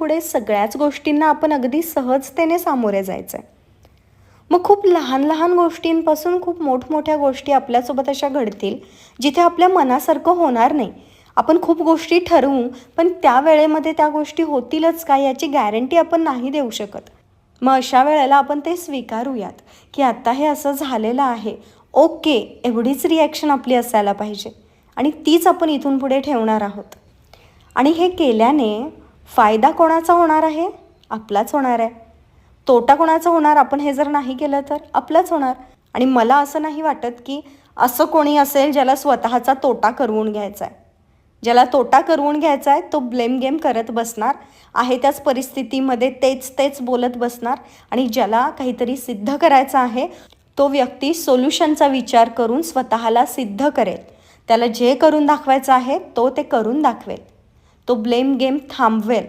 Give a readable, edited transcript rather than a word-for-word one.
पुढे सगळ्याच गोष्टींना आपण अगदी सहजतेने सामोरे जायचं आहे. मग खूप लहान लहान गोष्टींपासून खूप मोठमोठ्या गोष्टी आपल्यासोबत अशा घडतील जिथे आपल्या मनासारखं होणार नाही. आपण खूप गोष्टी ठरवू, पण त्या वेळेमध्ये त्या गोष्टी होतीलच का याची गॅरंटी आपण नाही देऊ शकत. मग अशा वेळेला आपण ते स्वीकारूयात की आता हे असं झालेलं आहे. ओके, एवढीच रिॲक्शन आपली असायला पाहिजे आणि तीच आपण इथून पुढे ठेवणार आहोत. आणि हे केल्याने फायदा कोणाचा होणार आहे? आपलाच होणार आहे. तोटा कोणाचा होणार? आपण हे जर नाही केलं तर आपलाच होणार. आणि मला असं नाही वाटत की असं कोणी असेल ज्याला स्वतःचा तोटा करवून घ्यायचा आहे. ज्याला तोटा करवून घ्यायचा आहे तो ब्लेम गेम करत बसणार आहे, त्याच परिस्थितीमध्ये तेच तेच बोलत बसणार. आणि ज्याला काहीतरी सिद्ध करायचं आहे तो व्यक्ती सोल्युशनचा विचार करून स्वतःला सिद्ध करेल. त्याला जे करून दाखवायचं आहे तो ते करून दाखवेल. तो ब्लेम गेम थांबवेल.